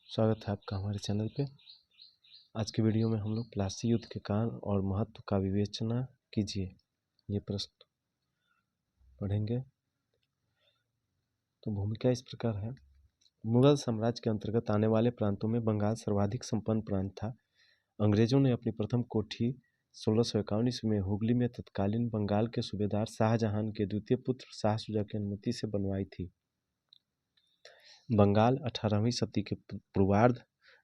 स्वागत है आपका हमारे चैनल पे। आज की वीडियो में हम लोग प्लासी युद्ध के कारण और महत्व का विवेचना कीजिए ये प्रश्न पढ़ेंगे। तो भूमिका इस प्रकार है। मुगल साम्राज्य के अंतर्गत आने वाले प्रांतों में बंगाल सर्वाधिक संपन्न प्रांत था। अंग्रेजों ने अपनी प्रथम कोठी 1651 ईस्वी में हुगली में तत्कालीन बंगाल के सूबेदार शाहजहां के द्वितीय पुत्र शाह शुजा की अनुमति से बनवाई थी। बंगाल 18वीं शताब्दी के पूर्वार्ध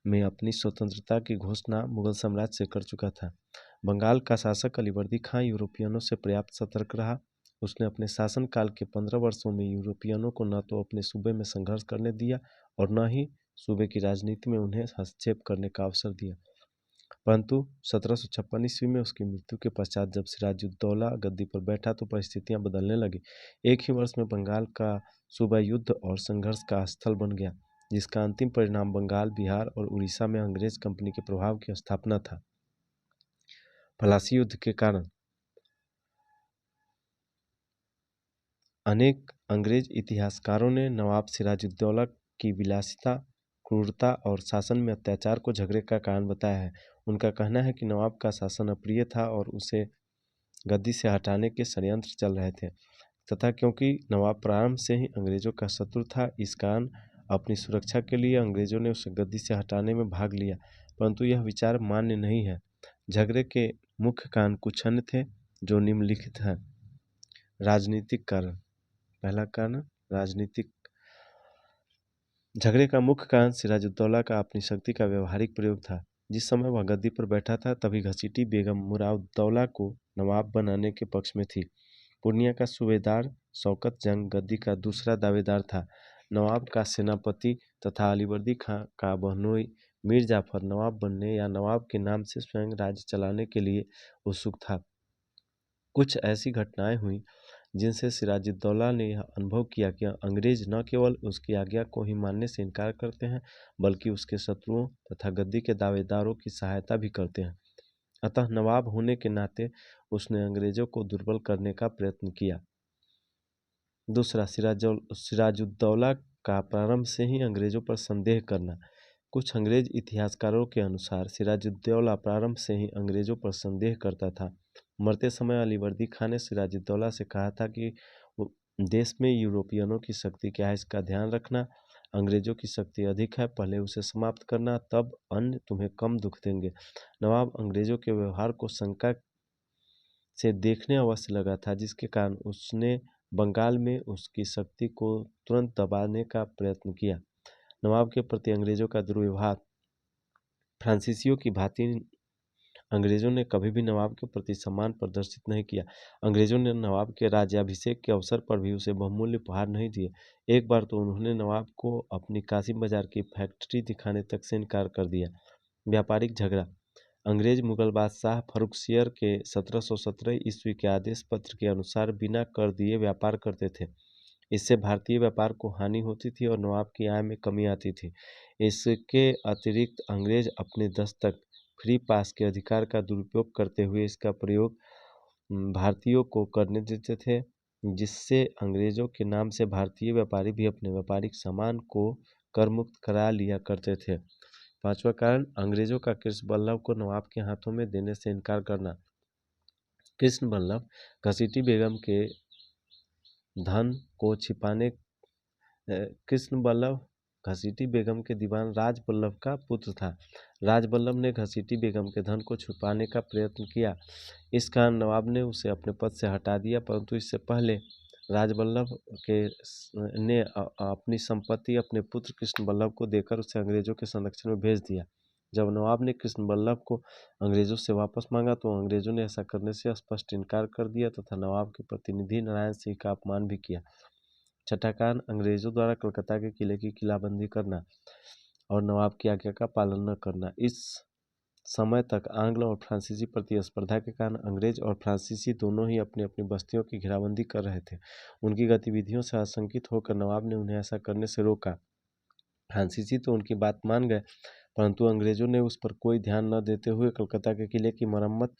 में अपनी स्वतंत्रता की घोषणा मुगल साम्राज्य से कर चुका था। बंगाल का शासक अलीवर्दी खां यूरोपियनों से पर्याप्त सतर्क रहा। उसने अपने शासनकाल के 15 वर्षों में यूरोपियनों को न तो अपने सूबे में संघर्ष करने दिया और न ही सूबे की राजनीति में उन्हें हस्तक्षेप करने का अवसर दिया। परंतु 1756 ईस्वी में उसकी मृत्यु के पश्चात जब सिराजुद्दौला गद्दी पर बैठा तो परिस्थितियां बदलने लगी। एक ही वर्ष में बंगाल का सूबा युद्ध और संघर्ष का स्थल बन गया, जिसका अंतिम परिणाम बंगाल, बिहार और उड़ीसा में अंग्रेज कंपनी के प्रभाव की स्थापना था। प्लासी युद्ध के कारण अनेक अंग्रेज इतिहासकारों ने नवाब सिराजुद्दौला की विलासिता, क्रूरता और शासन में अत्याचार को झगड़े का कारण बताया है। उनका कहना है कि नवाब का शासन अप्रिय था और उसे गद्दी से हटाने के षड्यंत्र चल रहे थे, तथा क्योंकि नवाब प्रारंभ से ही अंग्रेजों का शत्रु था, इस कारण अपनी सुरक्षा के लिए अंग्रेजों ने उसे गद्दी से हटाने में भाग लिया। परंतु यह विचार मान्य नहीं है। झगड़े के मुख्य कारण कुछ अन्य थे जो निम्नलिखित हैं। राजनीतिक कारण। पहला कारण राजनीतिक। झगड़े का मुख्य कारण सिराजुद्दौला का अपनी शक्ति का व्यवहारिक प्रयोग था। जिस समय वह गद्दी पर बैठा था तभी घसीटी बेगम मुरादउद्दौला को नवाब बनाने के पक्ष में थी। पूर्णिया का सूबेदार शौकत जंग गद्दी का दूसरा दावेदार था। नवाब का सेनापति तथा अलीवर्दी खां का बहनोई मीर जाफर नवाब बनने या नवाब के नाम से स्वयं राज्य चलाने के लिए उत्सुक था। कुछ ऐसी घटनाएं हुई जिनसे सिराजुद्दौला ने यह अनुभव किया कि अंग्रेज न केवल उसकी आज्ञा को ही मानने से इनकार करते हैं, बल्कि उसके शत्रुओं तथा गद्दी के दावेदारों की सहायता भी करते हैं। अतः नवाब होने के नाते उसने अंग्रेजों को दुर्बल करने का प्रयत्न किया। दूसरा, सिराजुद्दौला का प्रारंभ से ही अंग्रेजों पर संदेह करना। कुछ अंग्रेज इतिहासकारों के अनुसार सिराजुद्दौला प्रारंभ से ही अंग्रेजों पर संदेह करता था। मरते समय अलीवर्दी खां ने सिराजुद्दौला से कहा था कि देश में यूरोपियनों की शक्ति क्या है इसका ध्यान रखना। अंग्रेजों की शक्ति अधिक है, पहले उसे समाप्त करना, तब अन्य तुम्हें कम दुख देंगे। नवाब अंग्रेजों के व्यवहार को शंका से देखने अवश्य लगा था, जिसके कारण उसने बंगाल में उसकी शक्ति को तुरंत दबाने का प्रयत्न किया। नवाब के प्रति अंग्रेजों का दुर्व्यवहार। फ्रांसीसियों की भांति अंग्रेजों ने कभी भी नवाब के प्रति सम्मान प्रदर्शित नहीं किया। अंग्रेजों ने नवाब के राज्याभिषेक के अवसर पर भी उसे बहुमूल्य उपहार नहीं दिए। एक बार तो उन्होंने नवाब को अपनी कासिम बाजार की फैक्ट्री दिखाने तक से इनकार कर दिया। व्यापारिक झगड़ा। अंग्रेज मुगल बादशाह फर्रुखसियर के 1717 ईस्वी के आदेश पत्र के अनुसार बिना कर दिए व्यापार करते थे। इससे भारतीय व्यापार को हानि होती थी और नवाब की आय में कमी आती थी। इसके अतिरिक्त अंग्रेज अपने दस्तक फ्री पास के अधिकार का दुरुपयोग करते हुए इसका प्रयोग भारतीयों को करने देते थे, जिससे अंग्रेजों के नाम से भारतीय व्यापारी भी अपने व्यापारिक सामान को कर मुक्त करा लिया करते थे। पांचवा कारण अंग्रेजों का कृष्ण बल्लभ को नवाब के हाथों में देने से इनकार करना। कृष्ण बल्लभ घसीटी बेगम के धन को छिपाने कृष्ण बल्लभ घसीटी बेगम के दीवान राज बल्लभ का पुत्र था। राज बल्लभ ने घसीटी बेगम के धन को छुपाने का प्रयत्न किया। इस कारण नवाब ने उसे अपने पद से हटा दिया, परंतु इससे पहले राजबल्लभ ने अपनी संपत्ति अपने पुत्र कृष्ण बल्लभ को देकर उसे अंग्रेजों के संरक्षण में भेज दिया। जब नवाब ने कृष्ण बल्लभ को अंग्रेजों से वापस मांगा तो अंग्रेजों ने ऐसा करने से स्पष्ट इनकार कर दिया तथा नवाब के प्रतिनिधि नारायण सिंह का अपमान भी किया। छठा कारण अंग्रेजों द्वारा कलकत्ता के किले की किलाबंदी करना और नवाब की आज्ञा का पालन न करना। इस समय तक आंग्ल और फ्रांसीसी प्रतिस्पर्धा के कारण अंग्रेज और फ्रांसीसी दोनों ही अपनी अपनी बस्तियों की घेराबंदी कर रहे थे। उनकी गतिविधियों से आशंकित होकर नवाब ने उन्हें ऐसा करने से रोका। फ्रांसीसी तो उनकी बात मान गए, परंतु अंग्रेजों ने उस पर कोई ध्यान न देते हुए कलकत्ता के किले की मरम्मत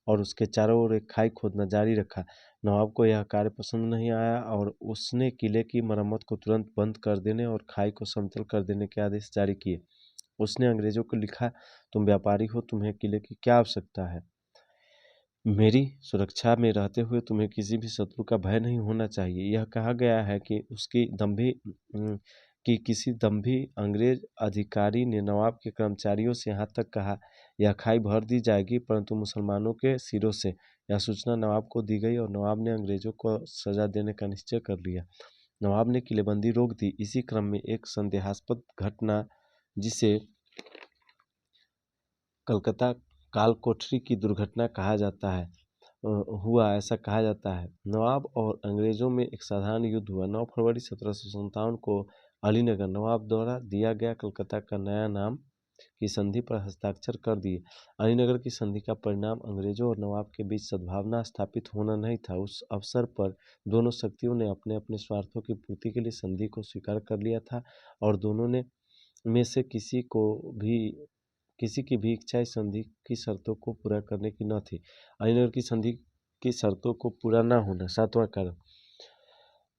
और उसके चारों ओर एक खाई खोदना जारी रखा। नवाब को यह कार्य पसंद नहीं आया और उसने किले की मरम्मत को तुरंत बंद कर देने और खाई को समतल कर देने के आदेश जारी किए। उसने अंग्रेजों को लिखा, तुम व्यापारी हो, तुम्हें किले की क्या आवश्यकता है? मेरी सुरक्षा में रहते हुए तुम्हें किसी भी शत्रु का भय नहीं होना चाहिए। यह कहा गया है कि किसी दंभी अंग्रेज अधिकारी ने नवाब के कर्मचारियों से यहाँ तक कहा, यह खाई भर दी जाएगी परंतु मुसलमानों के सिरों से। यह सूचना नवाब को दी गई और नवाब ने अंग्रेजों को सजा देने का निश्चय कर लिया। नवाब ने किलेबंदी रोक दी। इसी क्रम में एक संदेहास्पद घटना, जिसे कलकत्ता कालकोठरी की दुर्घटना कहा जाता है, हुआ, ऐसा कहा जाता है। नवाब और अंग्रेजों में एक साधारण युद्ध हुआ। 9 फरवरी 1757 को अलीनगर नवाब द्वारा दिया गया कलकत्ता का नया नाम की संधि पर हस्ताक्षर कर दिए। अलीनगर की संधि का परिणाम अंग्रेजों और नवाब के बीच सद्भावना स्थापित होना नहीं था। उस अवसर पर दोनों शक्तियों ने अपने अपने स्वार्थों की पूर्ति के लिए संधि को स्वीकार कर लिया था और दोनों ने में से किसी की भी इच्छा इस संधि की शर्तों को पूरा करने की न थी। अलीनगर की संधि की शर्तों को पूरा न होना। 7वां कारण,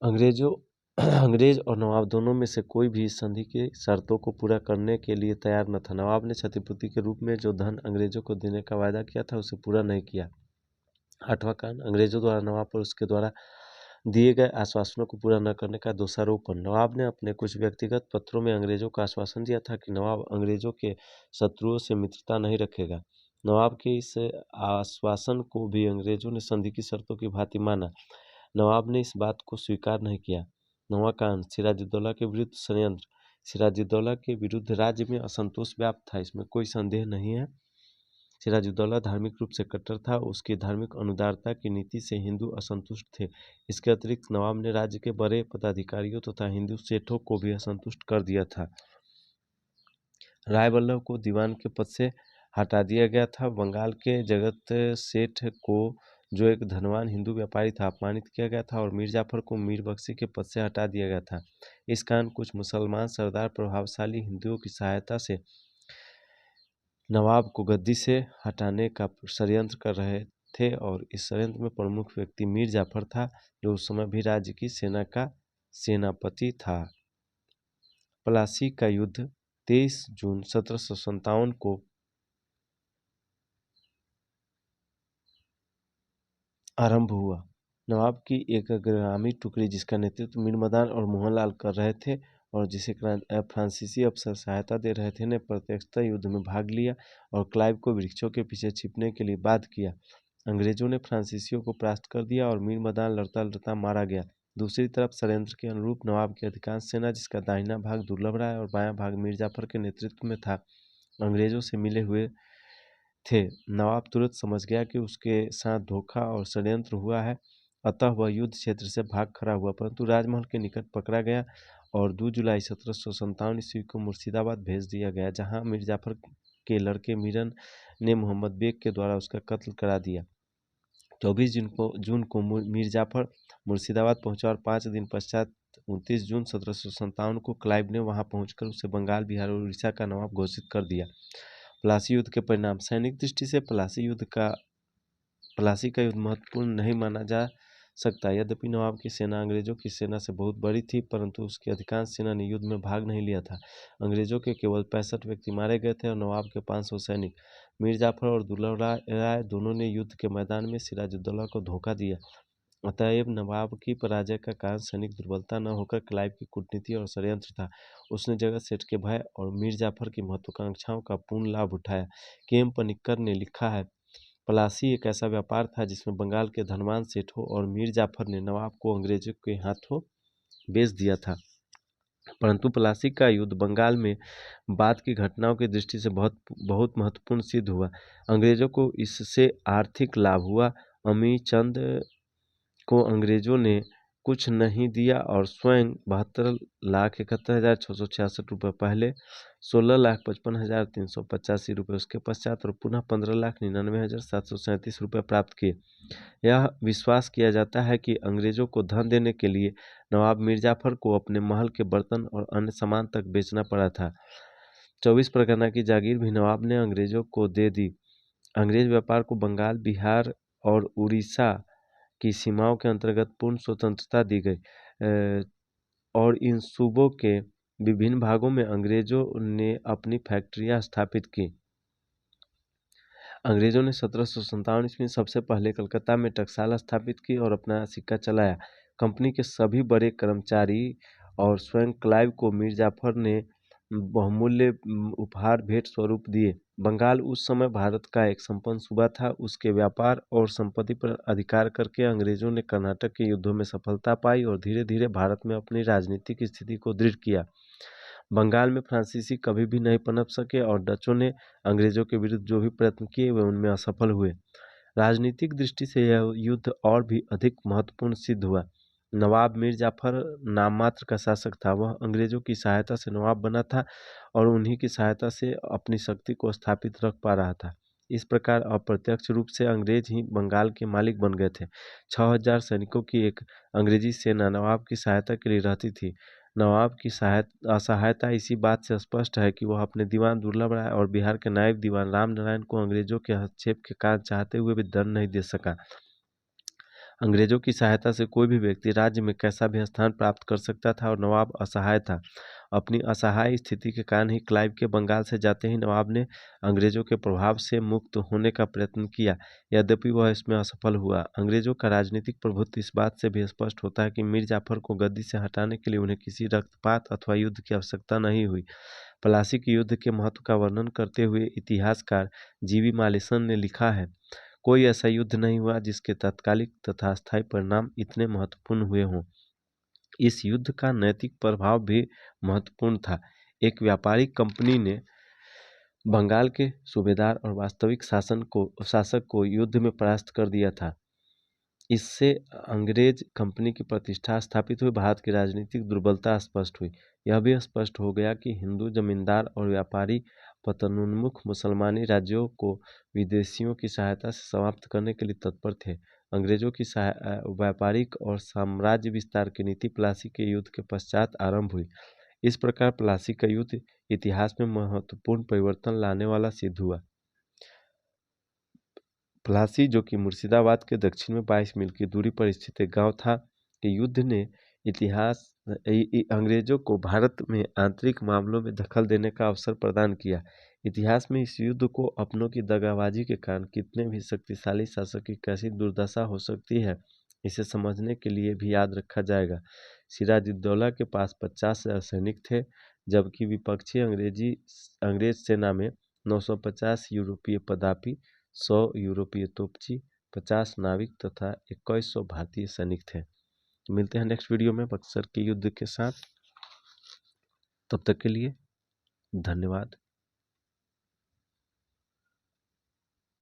अंग्रेजों अंग्रेज और नवाब दोनों में से कोई भी इस संधि की शर्तों को पूरा करने के लिए तैयार न था। नवाब ने क्षतिपूर्ति के रूप में जो धन अंग्रेजों को देने का वायदा किया था उसे पूरा नहीं किया। 8वां कारण, अंग्रेजों द्वारा नवाब पर उसके द्वारा दिए गए आश्वासनों को पूरा न करने का दोषारोपण। नवाब ने अपने कुछ व्यक्तिगत पत्रों में अंग्रेजों को आश्वासन दिया था कि नवाब अंग्रेजों के शत्रुओं से मित्रता नहीं रखेगा। नवाब के इस आश्वासन को भी अंग्रेजों ने संधि की शर्तों की भांति माना। नवाब ने इस बात को स्वीकार नहीं किया। 9वां कारण, सिराजुद्दौला के विरुद्ध षड्यंत्र। सिराजुद्दौला के विरुद्ध राज्य में असंतोष व्याप्त था, इसमें कोई संदेह नहीं है। सिराजुद्दौला धार्मिक रूप से कट्टर था। उसकी धार्मिक अनुदारता की नीति से हिंदू असंतुष्ट थे। इसके अतिरिक्त नवाब ने राज्य के बड़े पदाधिकारियों तथा हिंदू सेठों को भी असंतुष्ट कर दिया था। राय वल्लभ को दीवान के पद से हटा दिया गया था। बंगाल के जगत सेठ को, जो एक धनवान हिंदू व्यापारी था, अपमानित किया गया था और मीर जाफर को मीर बख्शी के पद से हटा दिया गया था। इस कारण कुछ मुसलमान सरदार प्रभावशाली हिंदुओं की सहायता से नवाब को गद्दी से हटाने का षड्यंत्र कर रहे थे और इस षड्यंत्र में प्रमुख व्यक्ति मीर जाफर था, जो उस समय भी राज्य की सेना का सेनापति था। प्लासी का युद्ध 23 जून 1757 को आरंभ हुआ। नवाब की एक अग्रगामी टुकड़ी, जिसका नेतृत्व मीर मदान और मोहनलाल कर रहे थे और जिसे फ्रांसीसी अफसर सहायता दे रहे थे, ने प्रत्यक्षतः युद्ध में भाग लिया और क्लाइव को वृक्षों के पीछे छिपने के लिए बाध्य किया। अंग्रेजों ने फ्रांसीसियों को परास्त कर दिया और मीर मदान लड़ता लड़ता मारा गया। दूसरी तरफ षड्यंत्र के अनुरूप नवाब की अधिकांश सेना, जिसका दाहिना भाग दुर्लभ राय और बायां भाग मीर जाफर के नेतृत्व में था, अंग्रेजों से मिले हुए थे। नवाब तुरंत समझ गया कि उसके साथ धोखा और षड्यंत्र हुआ है, अतः वह युद्ध क्षेत्र से भाग खड़ा हुआ, परंतु राजमहल के निकट पकड़ा गया और 2 जुलाई 1757 ईस्वी को मुर्शिदाबाद भेज दिया गया, जहां मीर जाफर के लड़के मीरन ने मोहम्मद बेग के द्वारा उसका कत्ल करा दिया। 24 जून को मीर जाफर मुर्शिदाबाद पहुंचा और 5 दिन पश्चात 29 जून 1757 को क्लाइव ने वहां पहुंचकर उसे बंगाल, बिहार और उड़ीसा का नवाब घोषित कर दिया। प्लासी युद्ध के परिणाम। सैनिक दृष्टि से प्लासी का युद्ध महत्वपूर्ण नहीं माना जा सकता। यद्यपि नवाब की सेना अंग्रेजों की सेना से बहुत बड़ी थी, परंतु उसकी अधिकांश सेना ने युद्ध में भाग नहीं लिया था। अंग्रेजों के केवल 65 व्यक्ति मारे गए थे और नवाब के 500 सैनिक। मीर जाफर और दुर्लभ राय दोनों ने युद्ध के मैदान में सिराजुद्दौला को धोखा दिया। अतएव नवाब की पराजय का कारण सैनिक दुर्बलता न होकर क्लाइव की कूटनीति और षड्यंत्र था। उसने जगत सेठ के भय और मीर जाफर की महत्वाकांक्षाओं का पूर्ण लाभ उठाया। के.एम. पनिक्कर ने लिखा है, प्लासी एक ऐसा व्यापार था जिसमें बंगाल के धनवान सेठों और मीर जाफर ने नवाब को अंग्रेजों के हाथों बेच दिया था। परंतु प्लासी का युद्ध बंगाल में बाद की घटनाओं की दृष्टि से बहुत महत्वपूर्ण सिद्ध हुआ। अंग्रेजों को इससे आर्थिक लाभ हुआ। अमी चंद को अंग्रेजों ने कुछ नहीं दिया और स्वयं 72,71,666 रुपये पहले, 16,55,385 रुपये उसके पश्चात और पुनः 15,99,737 रुपये प्राप्त किए। यह विश्वास किया जाता है कि अंग्रेजों को धन देने के लिए नवाब मीर जाफर को अपने महल के बर्तन और अन्य सामान तक बेचना पड़ा था। 24 परगना की जागीर भी नवाब ने अंग्रेजों को दे दी। अंग्रेज व्यापार को बंगाल, बिहार और उड़ीसा की सीमाओं के अंतर्गत पूर्ण स्वतंत्रता दी गई और इन सूबों के विभिन्न भागों में अंग्रेजों ने अपनी फैक्ट्रियां स्थापित की। अंग्रेजों ने 1757 ईस्वी में सबसे पहले कलकत्ता में टकसाल स्थापित की और अपना सिक्का चलाया। कंपनी के सभी बड़े कर्मचारी और स्वयं क्लाइव को मीर जाफर ने बहुमूल्य उपहार भेंट स्वरूप दिए। बंगाल उस समय भारत का एक संपन्न सूबा था। उसके व्यापार और संपत्ति पर अधिकार करके अंग्रेजों ने कर्नाटक के युद्धों में सफलता पाई और धीरे धीरे भारत में अपनी राजनीतिक स्थिति को दृढ़ किया। बंगाल में फ्रांसीसी कभी भी नहीं पनप सके और डचों ने अंग्रेजों के विरुद्ध जो भी प्रयत्न किए वे उनमें असफल हुए। राजनीतिक दृष्टि से यह युद्ध और भी अधिक महत्वपूर्ण सिद्ध हुआ। नवाब मीर जाफर नाम मात्र का शासक था। वह अंग्रेजों की सहायता से नवाब बना था और उन्हीं की सहायता से अपनी शक्ति को स्थापित रख पा रहा था। इस प्रकार अप्रत्यक्ष रूप से अंग्रेज ही बंगाल के मालिक बन गए थे। 6000 सैनिकों की एक अंग्रेजी सेना नवाब की सहायता के लिए रहती थी। नवाब की असहायता इसी बात से स्पष्ट है कि वह अपने दीवान दुर्लभ राय और बिहार के नायब दीवान राम नारायण को अंग्रेजों के हस्तक्षेप के कारण चाहते हुए भी दंड नहीं दे सका। अंग्रेजों की सहायता से कोई भी व्यक्ति राज्य में कैसा भी स्थान प्राप्त कर सकता था और नवाब असहाय था। अपनी असहाय स्थिति के कारण ही क्लाइव के बंगाल से जाते ही नवाब ने अंग्रेजों के प्रभाव से मुक्त होने का प्रयत्न किया, यद्यपि वह इसमें असफल हुआ। अंग्रेजों का राजनीतिक प्रभुत्व इस बात से भी स्पष्ट होता है कि मीर जाफर को गद्दी से हटाने के लिए उन्हें किसी रक्तपात अथवा युद्ध की आवश्यकता नहीं हुई। प्लासी के युद्ध के महत्व का वर्णन करते हुए इतिहासकार जीवी मालेसन ने लिखा है, कोई ऐसा युद्ध नहीं हुआ जिसके तात्कालिक तथा स्थायी परिणाम इतने महत्वपूर्ण हुए हों। इस युद्ध का नैतिक प्रभाव भी महत्वपूर्ण था। एक व्यापारिक कंपनी ने बंगाल के सूबेदार और वास्तविक शासक को युद्ध में परास्त कर दिया था। इससे अंग्रेज कंपनी की प्रतिष्ठा स्थापित हुई, भारत की राजनीतिक दुर्बलता स्पष्ट हुई। यह भी स्पष्ट हो गया कि हिंदू जमींदार और व्यापारी पतनोन्मुख मुसलमानी राज्यों को विदेशियों की सहायता से समाप्त करने के लिए तत्पर थे। अंग्रेजों की व्यापारिक और साम्राज्य विस्तार की नीति प्लासी के युद्ध के पश्चात आरंभ हुई। इस प्रकार प्लासी का युद्ध इतिहास में महत्वपूर्ण परिवर्तन लाने वाला सिद्ध हुआ। प्लासी, जो कि मुर्शिदाबाद के दक्षिण में 22 मील की दूरी पर स्थित एक गांव था, के युद्ध ने अंग्रेजों को भारत में आंतरिक मामलों में दखल देने का अवसर प्रदान किया। इतिहास में इस युद्ध को अपनों की दगाबाजी के कारण कितने भी शक्तिशाली शासक की कैसी दुर्दशा हो सकती है, इसे समझने के लिए भी याद रखा जाएगा। सिराजुद्दौला के पास 50,000 सैनिक थे, जबकि विपक्षी अंग्रेज सेना में 950 यूरोपीय पदाती, 100 यूरोपीय तोपची, 50 नाविक तथा 2100 भारतीय सैनिक थे। मिलते हैं नेक्स्ट वीडियो में बक्सर के युद्ध के साथ। तब तक के लिए धन्यवाद।